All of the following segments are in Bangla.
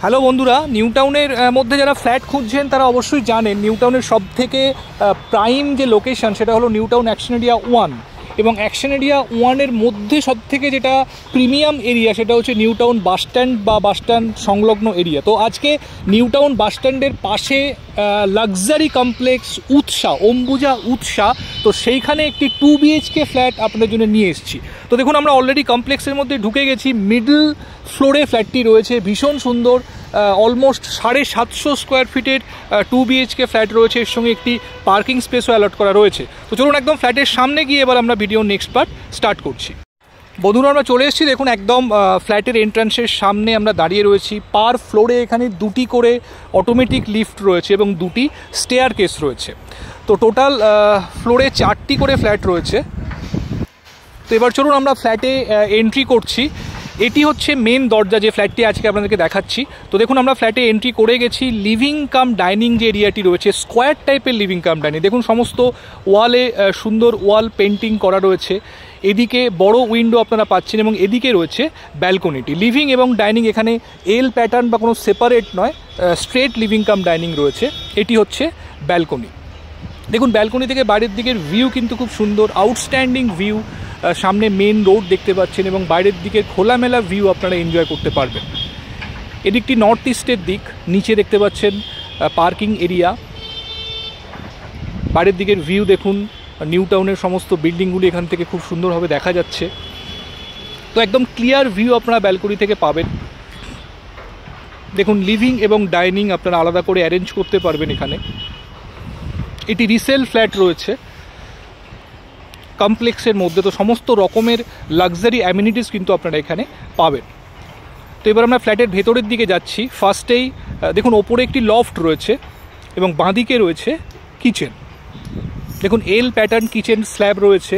হ্যালো বন্ধুরা, নিউ টাউনের মধ্যে যারা ফ্ল্যাট খুঁজছেন তারা অবশ্যই জানেন নিউ টাউনের সবথেকে প্রাইম যে লোকেশন সেটা হলো নিউ টাউন অ্যাকশন এরিয়া 1 এবং অ্যাকশন এরিয়া 1-এর মধ্যে সবথেকে যেটা প্রিমিয়াম এরিয়া সেটা হচ্ছে নিউ টাউন বাসস্ট্যান্ড বা বাসস্ট্যান্ড সংলগ্ন এরিয়া। তো আজকে নিউ টাউন বাসস্ট্যান্ডের পাশে লাক্সারি কমপ্লেক্স উৎসা, অম্বুজা উৎসা, তো সেইখানে একটি 2 BHK ফ্ল্যাট আপনাদের জন্য নিয়ে এসেছি। তো দেখুন, আমরা অলরেডি কমপ্লেক্সের মধ্যে ঢুকে গেছি। মিডল ফ্লোরে ফ্ল্যাটটি রয়েছে, ভীষণ সুন্দর, অলমোস্ট 750 স্কোয়ার ফিটের 2 BHK ফ্ল্যাট রয়েছে। এর সঙ্গে একটি পার্কিং স্পেসও অ্যালট করা রয়েছে। তো চলুন একদম ফ্ল্যাটের সামনে গিয়ে এবার আমরা ভিডিও নেক্সট পার্ট স্টার্ট করছি। বন্ধুরা, আমরা চলে এসেছি। দেখুন, একদম ফ্ল্যাটের এন্ট্রান্সের সামনে আমরা দাঁড়িয়ে রয়েছি। পার ফ্লোরে এখানে 2টি করে অটোমেটিক লিফট রয়েছে এবং 2টি স্টেয়ার কেস রয়েছে। তো টোটাল ফ্লোরে 4টি করে ফ্ল্যাট রয়েছে। তো এবার চলুন আমরা ফ্ল্যাটে এন্ট্রি করছি। এটি হচ্ছে মেন দরজা, যে ফ্ল্যাটটি আজকে আপনাদেরকে দেখাচ্ছি। তো দেখুন, আমরা ফ্ল্যাটে এন্ট্রি করে গেছি। লিভিং কাম ডাইনিং যে এরিয়াটি রয়েছে, স্কোয়ার টাইপের লিভিং কাম ডাইনিং। দেখুন, সমস্ত ওয়ালে সুন্দর ওয়াল পেন্টিং করা রয়েছে। এদিকে বড় উইন্ডো আপনারা পাচ্ছেন এবং এদিকে রয়েছে ব্যালকনিটি। লিভিং এবং ডাইনিং এখানে এল প্যাটার্ন বা কোনো সেপারেট নয়, স্ট্রেট লিভিং কাম ডাইনিং রয়েছে। এটি হচ্ছে ব্যালকনি। দেখুন, ব্যালকনি থেকে বাইরের দিকের ভিউ কিন্তু খুব সুন্দর, আউটস্ট্যান্ডিং ভিউ। সামনে মেন রোড দেখতে পাচ্ছেন এবং বাইরের দিকে খোলামেলা ভিউ আপনারা এনজয় করতে পারবেন। এদিকটি নর্থ ইস্টের দিক। নিচে দেখতে পাচ্ছেন পার্কিং এরিয়া। বাইরের দিকের ভিউ দেখুন, নিউ টাউনের সমস্ত বিল্ডিংগুলি এখান থেকে খুব সুন্দরভাবে দেখা যাচ্ছে। তো একদম ক্লিয়ার ভিউ আপনারা ব্যালকনি থেকে পাবেন। দেখুন, লিভিং এবং ডাইনিং আপনারা আলাদা করে অ্যারেঞ্জ করতে পারবেন এখানে। এটি রিসেল ফ্ল্যাট রয়েছে কমপ্লেক্সের মধ্যে। তো সমস্ত রকমের লাক্সারি অ্যামিনিটিস কিন্তু আপনারা এখানে পাবেন। তো এবার আমরা ফ্ল্যাটের ভেতরের দিকে যাচ্ছি। ফার্স্টেই দেখুন, ওপরে একটি লফট রয়েছে এবং বাঁদিকে রয়েছে কিচেন। দেখুন, এল প্যাটার্ন কিচেন স্ল্যাব রয়েছে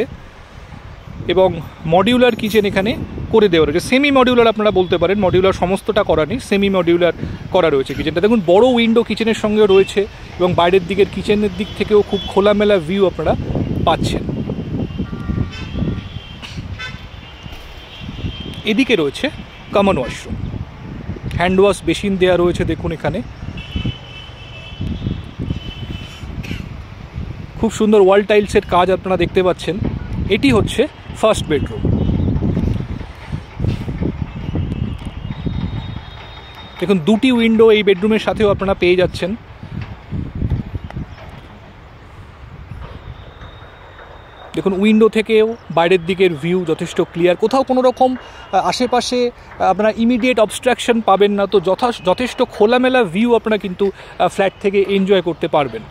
এবং মডিউলার কিচেন এখানে করে দেওয়া রয়েছে। সেমি মডিউলার আপনারা বলতে পারেন, মডিউলার সমস্তটা করা নেই, সেমি মডিউলার করা রয়েছে কিচেনটা। দেখুন, বড় উইন্ডো কিচেনের সঙ্গেও রয়েছে এবং বাইরের দিকের কিচেনের দিক থেকেও খুব খোলামেলা ভিউ আপনারা পাচ্ছেন। এদিকে রয়েছে common washroom, hand wash basin দেওয়া রয়েছে। দেখুন, এখানে খুব সুন্দর ওয়াল টাইলসের কাজ আপনারা দেখতে পাচ্ছেন। এটি হচ্ছে ফার্স্ট বেডরুম। দেখুন, 2টি উইন্ডো এই বেডরুমের সাথেও আপনারা পেয়ে যাচ্ছেন। দেখুন, উইন্ডো থেকেও বাইরের দিকের ভিউ যথেষ্ট ক্লিয়ার, কোথাও কোনো রকম আশেপাশে আপনারা ইমিডিয়েট অবস্ট্রাকশন পাবেন না। তো যথেষ্ট খোলামেলা ভিউ আপনারা কিন্তু ফ্ল্যাট থেকে এনজয় করতে পারবেন।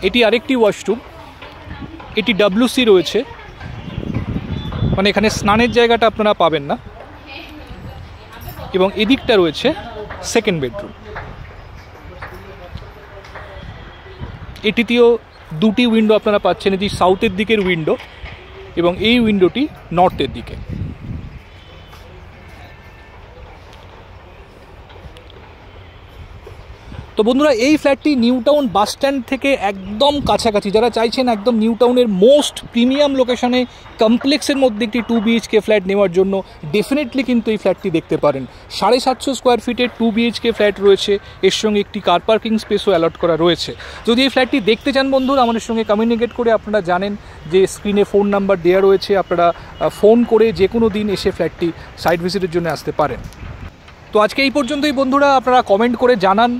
এটি আরেকটি ওয়াশরুম। এটি WC রয়েছে, মানে এখানে স্নানের জায়গাটা আপনারা পাবেন না। এবং এদিকটা রয়েছে সেকেন্ড বেডরুম। এটিতেও 2টি উইন্ডো আপনারা পাচ্ছেন। এটি সাউথের দিকের উইন্ডো এবং এই উইন্ডোটি নর্থের দিকে। তো বন্ধুরা, এই ফ্ল্যাটটি নিউ টাউন বাস স্ট্যান্ড থেকে একদম কাছাকাছি। যারা চাইছেন একদম নিউ টাউনের মোস্ট প্রিমিয়াম লোকেশনে কমপ্লেক্সের মধ্যে একটি 2 BHK ফ্ল্যাট নেওয়ার জন্য ডেফিনেটলি কিন্তু এই ফ্ল্যাটটি দেখতে পারেন। 750 স্কোয়ার ফিটের 2 BHK ফ্ল্যাট রয়েছে। এর সঙ্গে একটি কার পার্কিং স্পেসও অ্যালট করা রয়েছে। যদি এই ফ্ল্যাটটি দেখতে চান বন্ধুরা, আমাদের সঙ্গে কমিউনিকেট করে, আপনারা জানেন যে স্ক্রিনে ফোন নাম্বার দেওয়া রয়েছে, আপনারা ফোন করে যে কোনো দিন এসে ফ্ল্যাটটি সাইট ভিজিটের জন্য আসতে পারেন। তো আজকে এই পর্যন্তই বন্ধুরা। আপনারা কমেন্ট করে জানান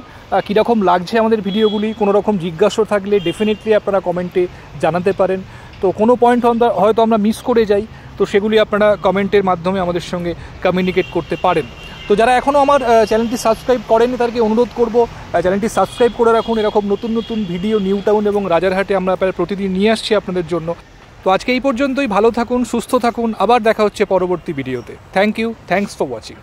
কীরকম লাগছে আমাদের ভিডিওগুলি। কোনো রকম জিজ্ঞাসা থাকলে ডেফিনেটলি আপনারা কমেন্টে জানাতে পারেন। তো কোনো পয়েন্ট হয়তো আমরা মিস করে যাই, তো সেগুলি আপনারা কমেন্টের মাধ্যমে আমাদের সঙ্গে কমিউনিকেট করতে পারেন। তো যারা এখনও আমার চ্যানেলটি সাবস্ক্রাইব করেনি তাদেরকে অনুরোধ করব চ্যানেলটি সাবস্ক্রাইব করে রাখুন। এরকম নতুন নতুন ভিডিও নিউ টাউন এবং রাজারহাটে আমরা প্রতিদিন নিয়ে আসছি আপনাদের জন্য। তো আজকে এই পর্যন্তই। ভালো থাকুন, সুস্থ থাকুন। আবার দেখা হচ্ছে পরবর্তী ভিডিওতে। Thank you, thanks for watching.